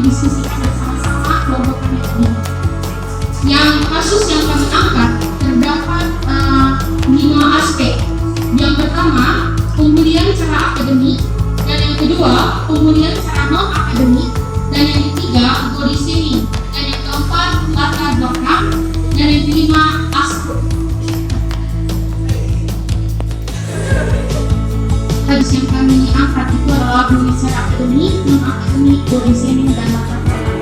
didiskusikan bersama-sama kelompok kami ini. Yang kasus yang kami angkat terdapat 5 aspek. Yang pertama, pembulian secara akademik, dan yang kedua, pembulian secara non akademik, dan yang ketiga, body shaming, dan yang keempat, latar belakang, dan yang kelima, aspek. Kasus yang kami angkat itu adalah pembulian secara akademik, non akademik, body shaming, dan latar belakang.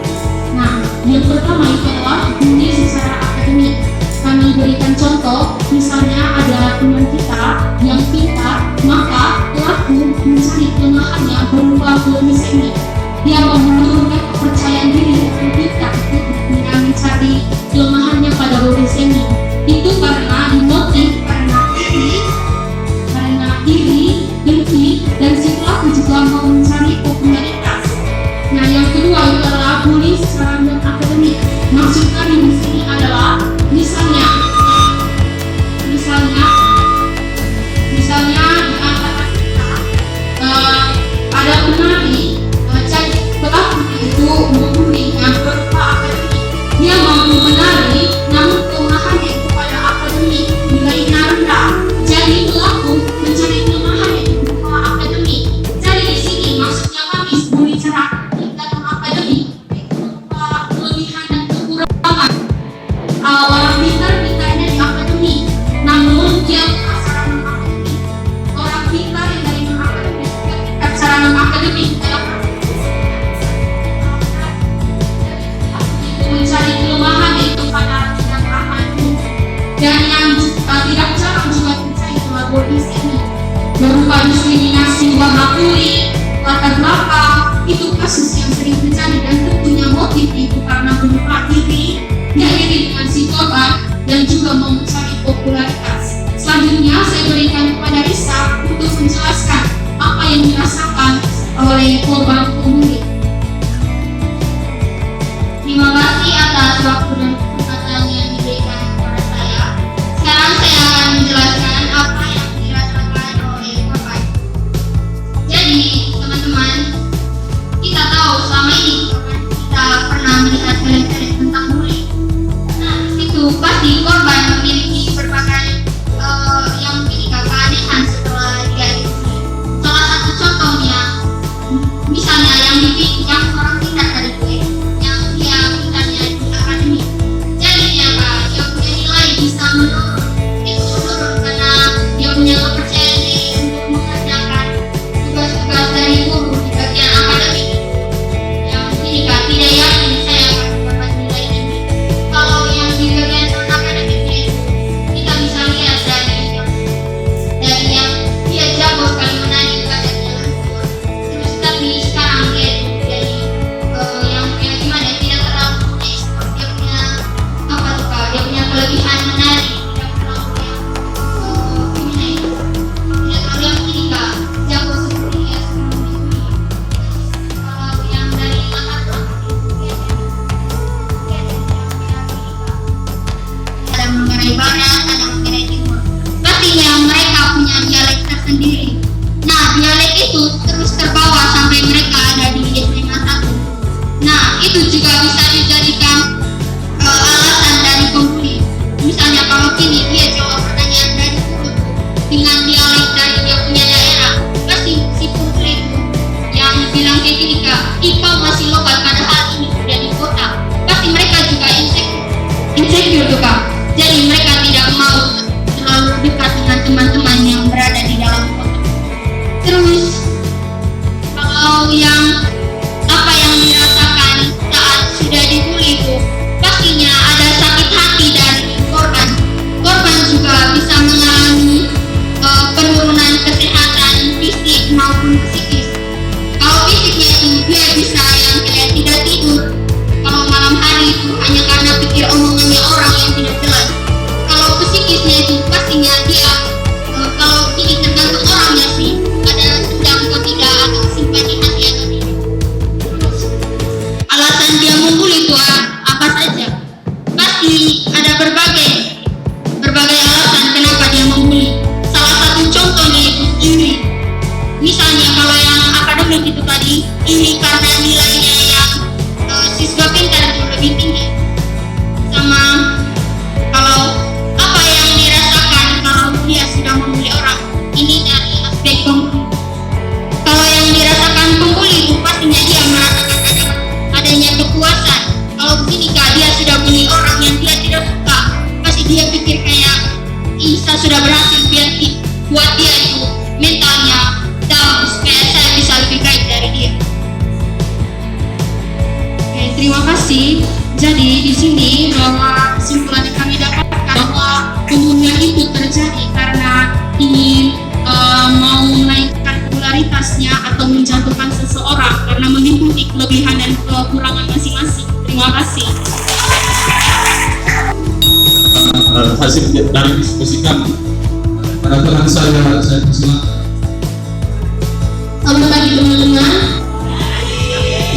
Nah, yang pertama itu adalah bully secara akademik. Kami berikan contoh, misalnya ada teman kita yang pintar, maka pelaku mencari kelemahannya berupa bully shaming. Dia menurunkan kepercayaan diri teman kita dengan mencari kelemahannya pada bully shaming. Itu karena dimotif karena iri, dengki, dan si pelaku juga mau mencari popularitas. Nah, yang kedua itu adalah bully secara non akademik. Maksud kami di sini adalah misalnya di antara kita ada penari, jadi pelaku itu membuli yang berupa akademik. Dia mampu menari, namun kelemahannya itu pada akademik, nilainya rendah. Jadi pelaku mencari kelemahannya itu berupa akademik. Jadi di sini maksudnya kami bully secara akademik dan non akademik berupa kelebihan dan kekurangan. Orang pintar-pintarnya di akademik, namun dia bukan secara non akademik. Orang pintar yang dari non akademik, dia pintar secara non akademik mencari kelemahan itu pada bidang akademik. Dan yang tidak jarang juga terjadi adalah body shaming berupa diskriminasi warna kulit, latar belakang. Itu kasus yang sering terjadi dan tentunya motif itu karena berupa iri, dia iri dengan si korban dan juga mau mencari popularitas. Selanjutnya saya berikan kepada Risa untuk menjelaskan apa yang dirasakan oleh korban pembuli. Terima kasih atas waktu dan kesempatan yang diberikan kepada saya. Sekarang saya akan menjelaskan apa yang dirasakan oleh korban. Jadi, teman-teman, kita tahu selama ini kita pernah melihat film-film tentang bully. Nah, itu pasti korban memiliki berbagai yang memiliki keanehan setelah dia dibully. Salah satu contohnya, misalnya yang orang pintar tadi gue, yang dia pintarnya di akademik. Jadinya dia punya nilai bisa menurun. Itu menurun karena dia punya kepercayaan diri untuk mengerjakan tugas-tugas dari guru di bagian akademik. Yang ini tidak yakin saya akan dapat nilai tinggi. Kalau yang di bagian non akademiknya itu kita bisa lihat dari yang dia jago sekali menari badannya lentur. Terus tapi sekarang dia jadi yang gimana, tidak terlalu punya sport. Dia punya dia punya kelebihan menari, tidak terlalu yang gimana itu, tidak terlalu yang tinggi, jago seperti dia sebelum dibully. Kalau yang dari latar belakang ada mengenai barat, ada mengenai timur. Pastinya mereka punya dialek tersendiri. Nah, dialek itu terus terbawa sampai mereka ada di SMA 1. Nah, itu juga bisa dijadikan alasan dari pembuli. Misalnya kalau kini dia jawab pertanyaan dari guru dengan dialek dari dia punya daerah, pasti si pembuli itu yang bilang kayak gini, Kak, IPA masih lokal padahal ini udah di kota. Pasti mereka juga insecure tuh, Kak. Jadi mereka tidak mau terlalu dekat dengan teman-teman yang berada di dalam kota. Terus kalau apa yang dirasakan saat sudah dibully itu, pastinya ada sakit hati dari korban. Korban juga bisa mengalami penurunan kesehatan fisik maupun psikis. Kalau fisiknya itu dia bisa yang kayak tidak tidur. Kalau malam hari itu hanya karena pikir omongannya orang yang tidak jelas. Kalau psikisnya itu pastinya dia kalau ini tergantung orangnya sih, ada dendam atau tidak, atau simpati hati atau tidak. Terus alasan dia membuli itu apa saja? Pasti ada berbagai alasan kenapa dia membuli. Salah satu contohnya itu iri. Misalnya kalau yang akademik itu tadi, iri karena nilainya yang sini bahwa kesimpulan yang kami dapatkan bahwa pembunuhan itu terjadi karena ingin mau menaikkan popularitasnya atau menjatuhkan seseorang karena mengikuti kelebihan dan kekurangan masing-masing. Terima kasih. Hasil dari diskusi kami. Pada saya persilakan. Selamat pagi teman-teman.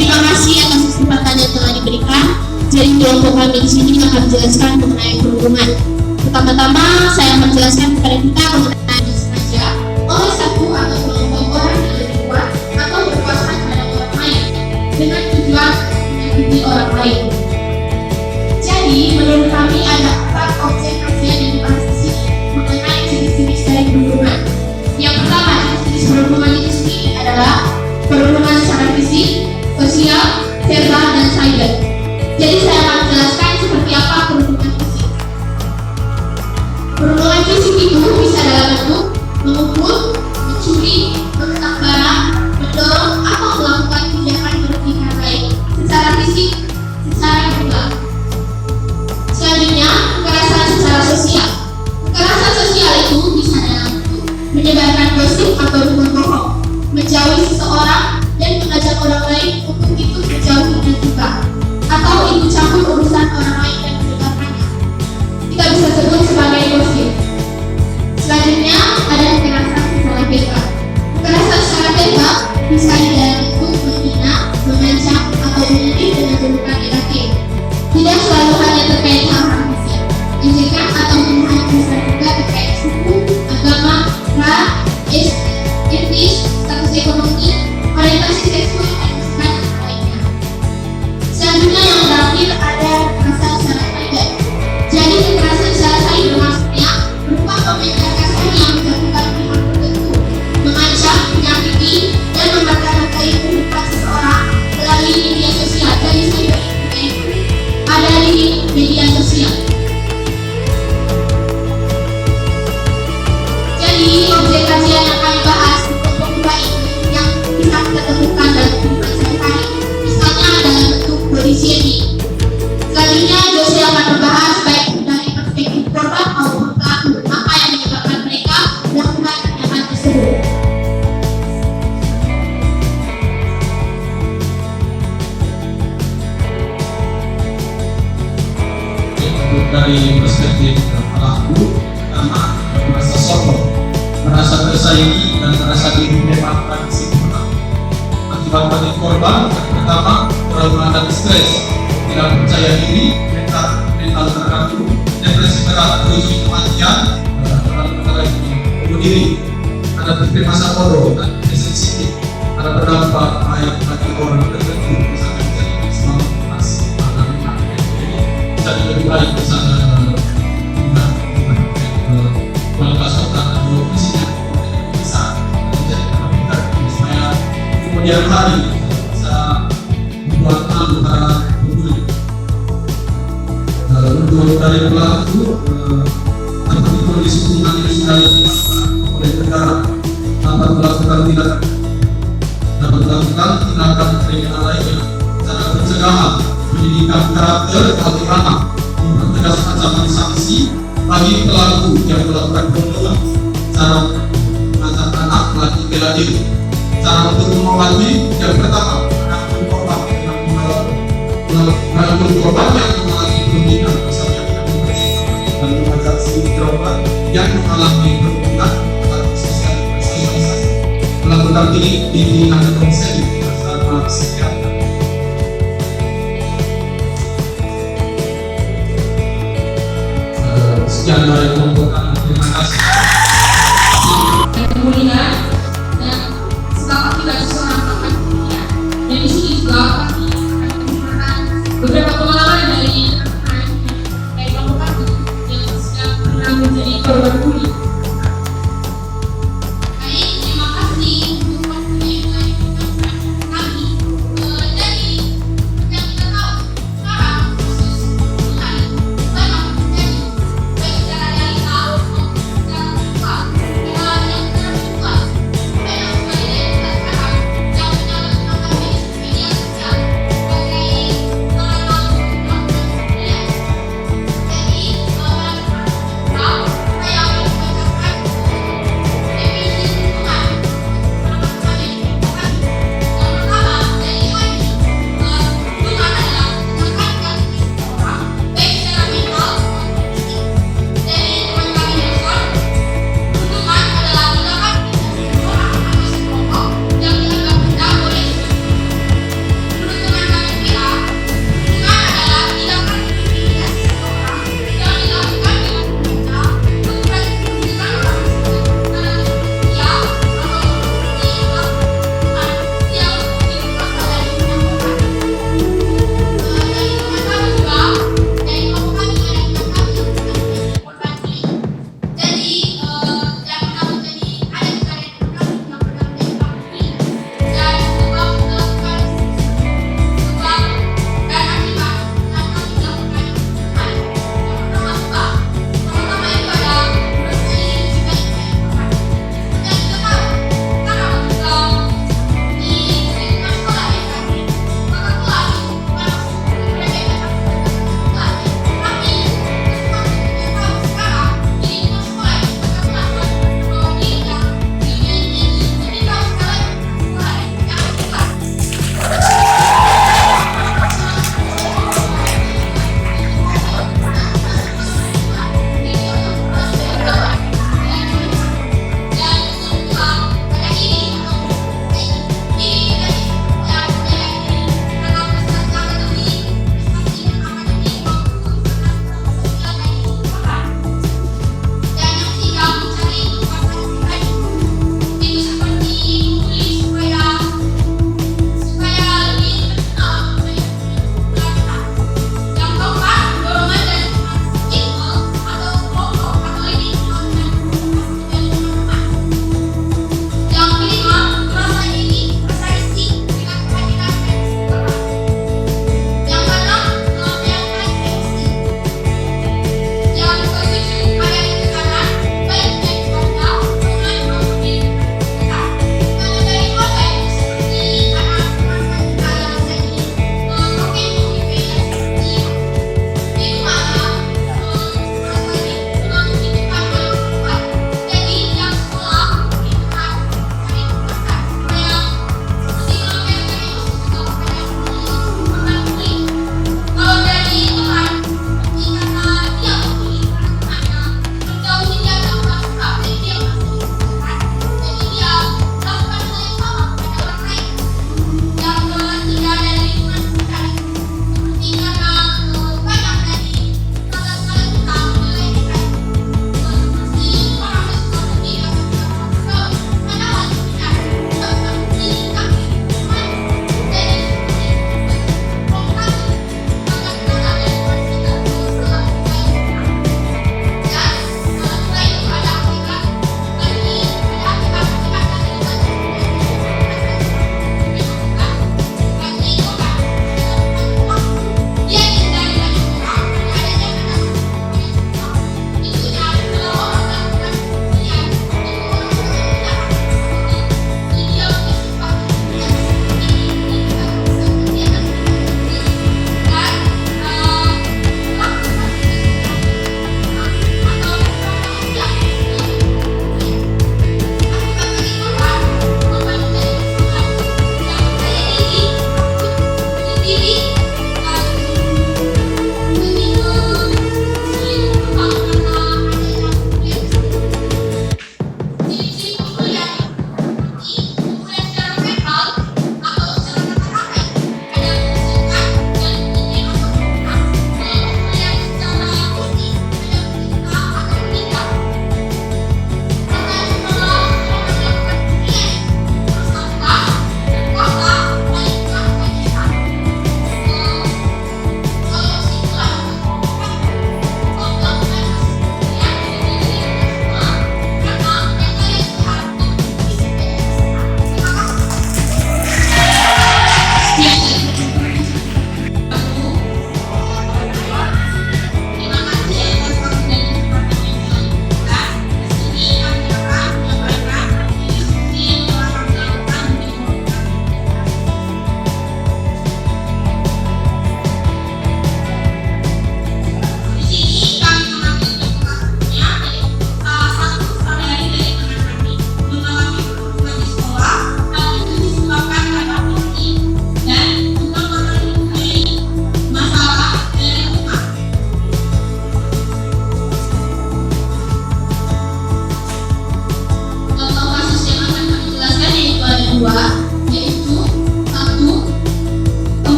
Terima kasih atas kesempatan yang telah diberikan. Jadi kelompok kami di sini akan menjelaskan mengenai perhubungan. Pertama-tama saya menjelaskan kepada kita mengenai disengaja oleh satu atau kelompok orang yang lebih kuat atau berkuasa terhadap orang lain dengan tujuan menyakiti orang lain. Jadi menurut kami ada 4 objek kajian yang dibahas di sini mengenai jenis-jenis dari perhubungan. Yang pertama, jenis perhubungan itu sendiri adalah perhubungan secara fisik, sosial, verbal, dan cyber. Jadi saya akan menjelaskan seperti apa perhubungan fisik. Perhubungan fisik itu bisa dalam bentuk memukul, mencuri, mengetak barang, mendorong, atau melakukan tindakan merugikan lain secara fisik, secara verbal. Selanjutnya, kekerasan secara sosial. Kekerasan sosial itu bisa dalam bentuk menyebarkan gosip atau berita bohong, menjauhi seseorang, dan mengajak orang lain untuk ikut menjauhinya juga, atau ikut campur urusan orang lain dan menyebarkannya. Kita bisa sebut sebagai gosip. Selanjutnya ada kekerasan secara verbal. Kekerasan secara verbal bisa dalam bentuk menghina, mengancam, atau menyindir dengan julukan negatif. Tidak selalu hanya terkait hal-hal fisik, ejekan atau menuduhan bisa juga terkait suku, agama, ras, etnis, status ekonomi, orientasi seksual, dan lainnya. Selanjutnya yang terakhir ada kekerasan secara cyber. Jadi kekerasan secara cyber maksudnya berupa komentar kasar yang menjatuhkan pihak tertentu, mengancam, menyakiti, dan membatalkan kehidupan seseorang melalui media sosial. Jadi cyber itu ada di media sosial. Jadi objek kajian yang kami bahas di kelompok 2 ini yang bisa kita temukan dalam kehidupan sehari-hari, misalnya dalam bentuk body shaming. Selanjutnya Jose akan membahas baik dari perspektif korban maupun pelaku apa yang menyebabkan mereka melakukan tindakan tersebut. Dari perspektif pelaku, pertama merasa sombong, merasa tersaingi, dan merasa diri memang akan sempurna. Akibat bagi korban, pertama trauma dan stres, tidak percaya diri, mental terganggu, depresi berat, menuju kematian, dalam perkara ini bunuh diri, ada pikir masa bodoh dan sensitif, ada berdampak baik bagi orang tertentu, misalnya menjadi dismalifikasi, jadi lebih baik misalnya kualitas otak atau fisiknya bisa menjadi pintar supaya kemudian hari bisa membuat malu para penghuni. Untuk dari pelaku dapat kondisi hubungan yang sudah dilakukan oleh negara dapat melakukan tindakan kriminal lainnya, cara pencegahan, pendidikan karakter, bagaimana mempertegas ancaman sanksi bagi pelaku yang melakukan pembunuhan, cara mengajak anak lagi bela diri, cara untuk mengobati yang pertama menanggung korban yang mengalami perundingan, misalnya dengan dan mengajak si korban yang mengalami perundingan atau sosialisasi melakukan bimbingan dan konseling bersama psikiater